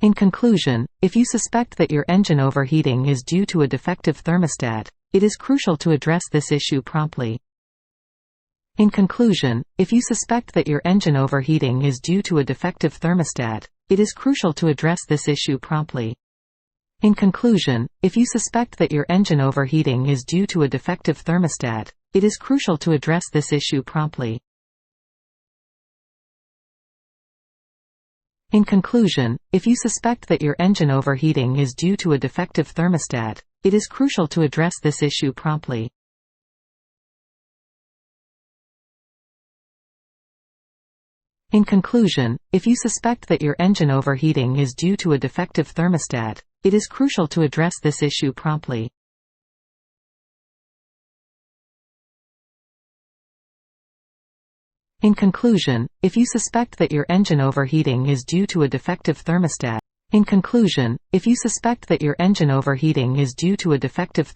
In conclusion, if you suspect that your engine overheating is due to a defective thermostat, it is crucial to address this issue promptly. In conclusion, if you suspect that your engine overheating is due to a defective thermostat, it is crucial to address this issue promptly. In conclusion, if you suspect that your engine overheating is due to a defective thermostat, it is crucial to address this issue promptly. In conclusion, if you suspect that your engine overheating is due to a defective thermostat, it is crucial to address this issue promptly. In conclusion, if you suspect that your engine overheating is due to a defective thermostat, it is crucial to address this issue promptly. In conclusion, if you suspect that your engine overheating is due to a defective thermostat. In conclusion, if you suspect that your engine overheating is due to a defective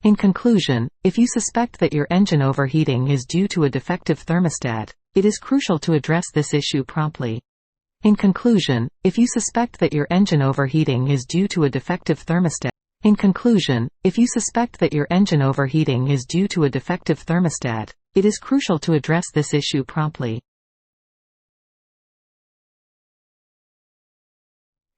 In conclusion, if you suspect that your engine overheating is due to a defective thermostat, it is crucial to address this issue promptly. In conclusion, if you suspect that your engine overheating is due to a defective thermostat. In conclusion, if you suspect that your engine overheating is due to a defective thermostat, it is crucial to address this issue promptly.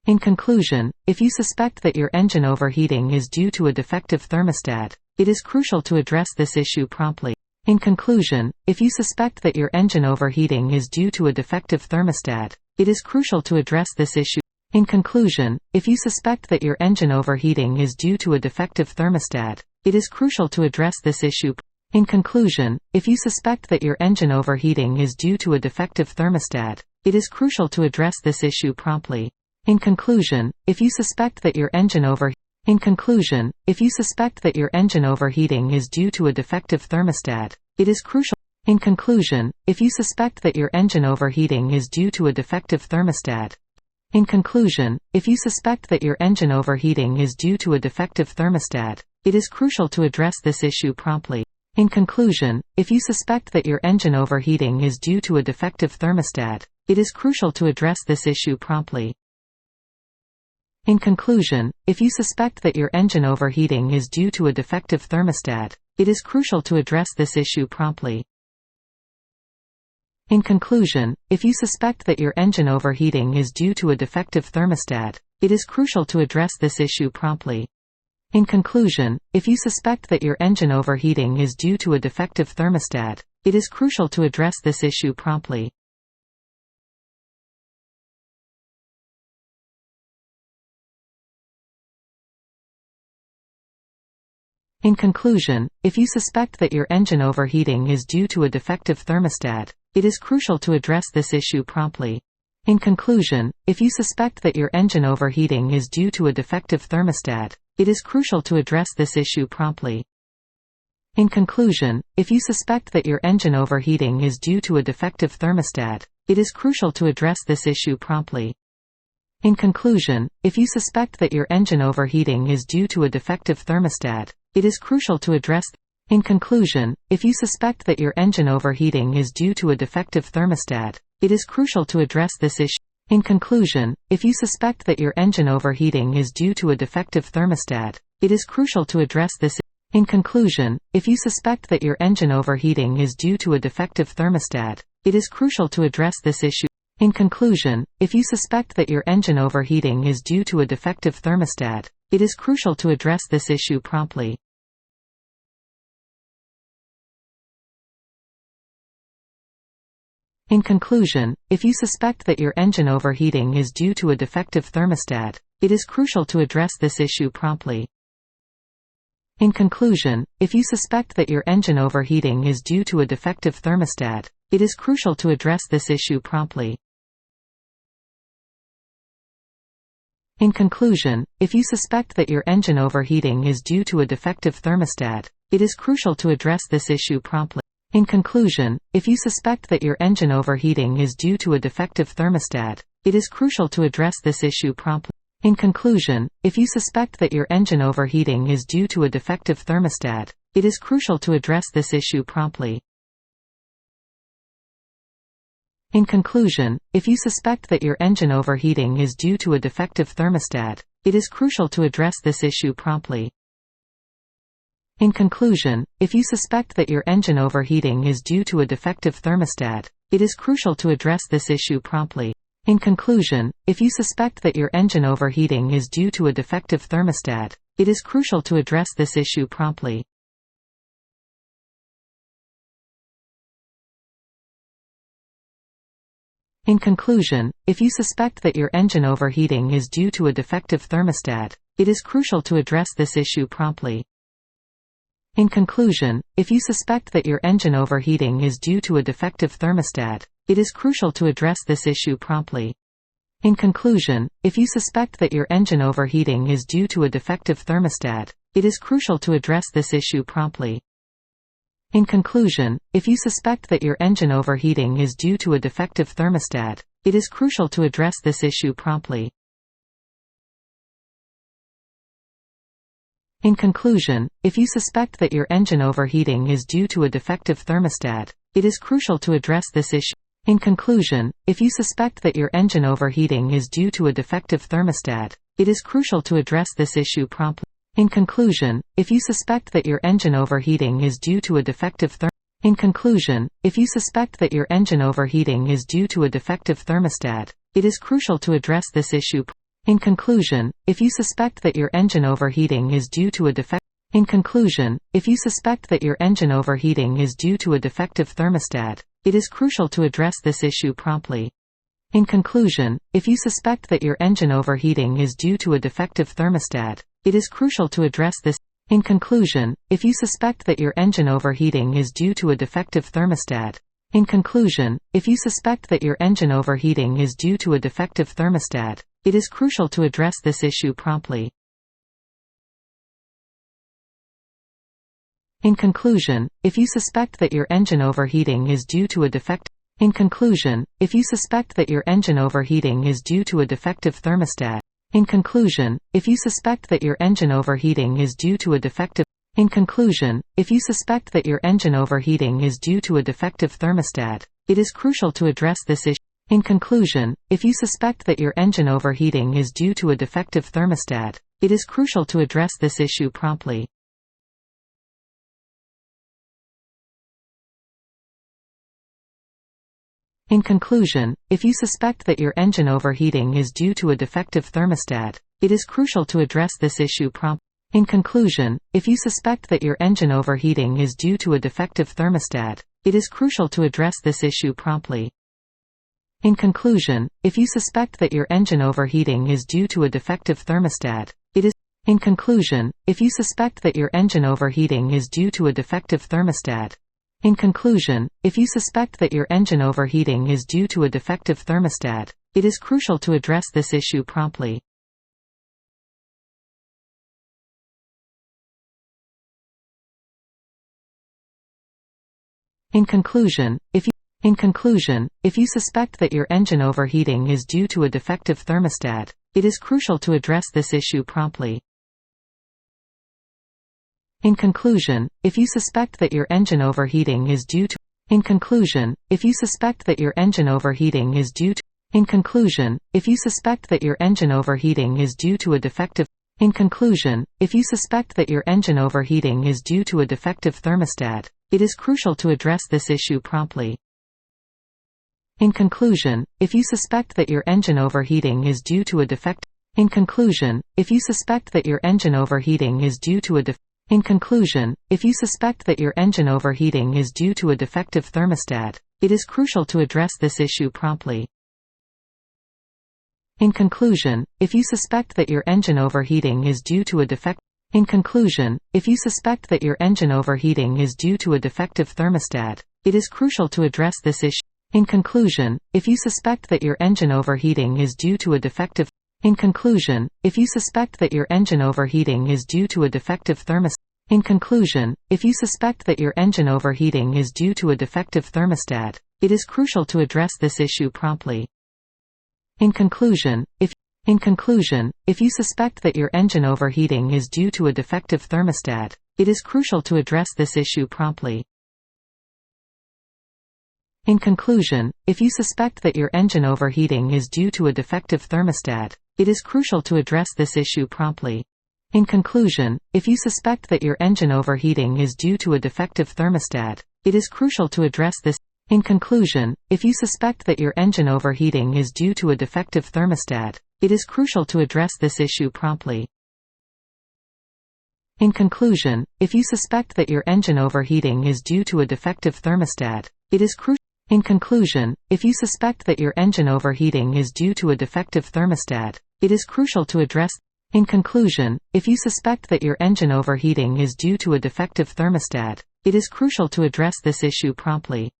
In conclusion, if you suspect that your engine overheating is due to a defective thermostat, it is crucial to address this issue promptly. In conclusion, if you suspect that your engine overheating is due to a defective thermostat, it is crucial to address this issue. In conclusion, if you suspect that your engine overheating is due to a defective thermostat, it is crucial to address this issue. In conclusion, if you suspect that your engine overheating is due to a defective thermostat, it is crucial to address this issue promptly. In conclusion, if you suspect that your engine In conclusion, if you suspect that your engine overheating is due to a defective thermostat, it is crucial. In conclusion, if you suspect that your engine overheating is due to a defective thermostat. In conclusion, if you suspect that your engine overheating is due to a defective thermostat, it is crucial to address this issue promptly. In conclusion, if you suspect that your engine overheating is due to a defective thermostat, it is crucial to address this issue promptly. In conclusion, if you suspect that your engine overheating is due to a defective thermostat, it is crucial to address this issue promptly. In conclusion, if you suspect that your engine overheating is due to a defective thermostat, it is crucial to address this issue promptly. In conclusion, if you suspect that your engine overheating is due to a defective thermostat, it is crucial to address this issue promptly. In conclusion, if you suspect that your engine overheating is due to a defective thermostat, it is crucial to address this issue promptly. In conclusion, if you suspect that your engine overheating is due to a defective thermostat, it is crucial to address this issue promptly. In conclusion, if you suspect that your engine overheating is due to a defective thermostat, it is crucial to address this issue promptly. In conclusion, if you suspect that your engine overheating is due to a defective thermostat, it is crucial to address. In conclusion, if you suspect that your engine overheating is due to a defective thermostat, it is crucial to address this issue. In conclusion, if you suspect that your engine overheating is due to a defective thermostat, it is crucial to address this. In conclusion, if you suspect that your engine overheating is due to a defective thermostat, it is crucial to address this issue. In conclusion, if you suspect that your engine overheating is due to a defective thermostat, it is crucial to address this issue promptly. In conclusion, if you suspect that your engine overheating is due to a defective thermostat, it is crucial to address this issue promptly. In conclusion, if you suspect that your engine overheating is due to a defective thermostat, it is crucial to address this issue promptly. In conclusion, if you suspect that your engine overheating is due to a defective thermostat, it is crucial to address this issue promptly. In conclusion, if you suspect that your engine overheating is due to a defective thermostat, it is crucial to address this issue promptly. In conclusion, if you suspect that your engine overheating is due to a defective thermostat, it is crucial to address this issue promptly. In conclusion, if you suspect that your engine overheating is due to a defective thermostat, it is crucial to address this issue promptly. In conclusion, if you suspect that your engine overheating is due to a defective thermostat, it is crucial to address this issue promptly. In conclusion, if you suspect that your engine overheating is due to a defective thermostat, it is crucial to address this issue promptly. In conclusion, if you suspect that your engine overheating is due to a defective thermostat, it is crucial to address this issue promptly. In conclusion, if you suspect that your engine overheating is due to a defective thermostat, it is crucial to address this issue promptly. In conclusion, if you suspect that your engine overheating is due to a defective thermostat, it is crucial to address this issue promptly. In conclusion, if you suspect that your engine overheating is due to a defective thermostat, it is crucial to address this issue promptly. In conclusion, if you suspect that your engine overheating is due to a defective thermostat, it is crucial to address this issue. In conclusion, if you suspect that your engine overheating is due to a defective thermostat, it is crucial to address this issue promptly. In conclusion, if you suspect that your engine overheating is due to a defective In conclusion, if you suspect that your engine overheating is due to a defective thermostat, it is crucial to address this issue. In conclusion, if you suspect that your engine overheating is due to a defect In conclusion, if you suspect that your engine overheating is due to a defective thermostat, it is crucial to address this issue promptly. In conclusion, if you suspect that your engine overheating is due to a defective thermostat, it is crucial to address this. In conclusion, if you suspect that your engine overheating is due to a defective thermostat. In conclusion, if you suspect that your engine overheating is due to a defective thermostat, it is crucial to address this issue promptly. In conclusion, if you suspect that your engine overheating is due to a defect. In conclusion, if you suspect that your engine overheating is due to a defective thermostat. In conclusion, if you suspect that your engine overheating is due to a defective. In conclusion, if you suspect that your engine overheating is due to a defective thermostat, it is crucial to address this issue. In conclusion, if you suspect that your engine overheating is due to a defective thermostat, it is crucial to address this issue promptly. In conclusion, if you suspect that your engine overheating is due to a defective thermostat, it is crucial to address this issue promptly. In conclusion, if you suspect that your engine overheating is due to a defective thermostat, it is crucial to address this issue promptly. In conclusion, if you suspect that your engine overheating is due to a defective thermostat, it is. In conclusion, if you suspect that your engine overheating is due to a defective thermostat. In conclusion, if you suspect that your engine overheating is due to a defective thermostat, it is crucial to address this issue promptly. In conclusion, if you suspect that your engine overheating is due to a defective thermostat, it is crucial to address this issue promptly. In conclusion, if you suspect that your engine overheating is due to. In conclusion, if you suspect that your engine overheating is due to. In conclusion, if you suspect that your engine overheating is due to a defective. In conclusion, if you suspect that your engine overheating is due to a defective thermostat, it is crucial to address this issue promptly. In conclusion, if you suspect that your engine overheating is due to a defect. In conclusion, if you suspect that your engine overheating is due to a defect. In conclusion, if you suspect that your engine overheating is due to a defective thermostat, it is crucial to address this issue promptly. In conclusion, if you suspect that your engine overheating is due to a defect. In conclusion, if you suspect that your engine overheating is due to a defective thermostat, it is crucial to address this issue. In conclusion, if you suspect that your engine overheating is due to a defective. In conclusion, if you suspect that your engine overheating is due to a defective thermostat. In conclusion, if you suspect that your engine overheating is due to a defective thermostat, it is crucial to address this issue promptly. In conclusion, if you suspect that your engine overheating is due to a defective thermostat, it is crucial to address this issue promptly. In conclusion, if you suspect that your engine overheating is due to a defective thermostat, it is crucial to address this issue promptly. In conclusion, if you suspect that your engine overheating is due to a defective thermostat, it is crucial to address this. In conclusion, if you suspect that your engine overheating is due to a defective thermostat, it is crucial to address this issue promptly. In conclusion, if you suspect that your engine overheating is due to a defective thermostat, it is crucial. In conclusion, if you suspect that your engine overheating is due to a defective thermostat, it is crucial to address. In conclusion, if you suspect that your engine overheating is due to a defective thermostat, it is crucial to address this issue promptly.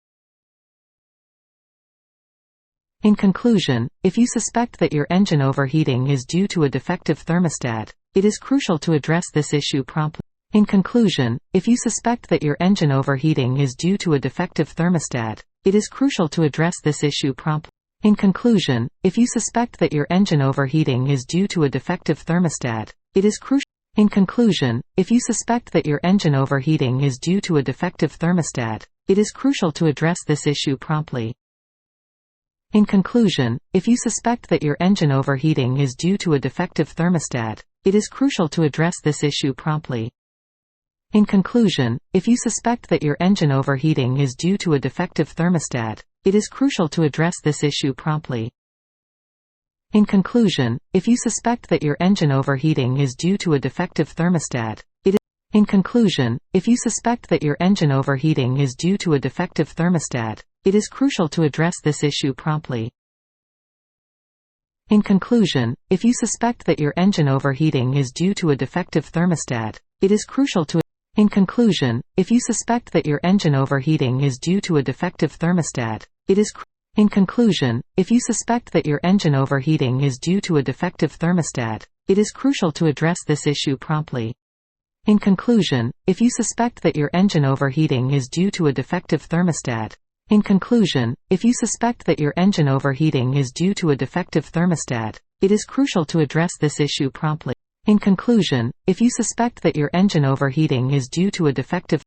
In conclusion, if you suspect that your engine overheating is due to a defective thermostat, it is crucial to address this issue promptly. In conclusion, if you suspect that your engine overheating is due to a defective thermostat, it is crucial to address this issue promptly. In conclusion, if you suspect that your engine overheating is due to a defective thermostat, it is crucial. In conclusion, if you suspect that your engine overheating is due to a defective thermostat, it is crucial to address this issue promptly. In conclusion, if you suspect that your engine overheating is due to a defective thermostat, it is crucial to address this issue promptly. In conclusion, if you suspect that your engine overheating is due to a defective thermostat, it is crucial to address this issue promptly. In conclusion, if you suspect that your engine overheating is due to a defective thermostat, it is. In conclusion, if you suspect that your engine overheating is due to a defective thermostat, it is crucial to address this issue promptly. In conclusion, if you suspect that your engine overheating is due to a defective thermostat, it is crucial to. In conclusion, if you suspect that your engine overheating is due to a defective thermostat, it is. In conclusion, if you suspect that your engine overheating is due to a defective thermostat, it is crucial to address this issue promptly. In conclusion, if you suspect that your engine overheating is due to a defective thermostat, in conclusion, if you suspect that your engine overheating is due to a defective thermostat, it is crucial to address this issue promptly. In conclusion, if you suspect that your engine overheating is due to a defective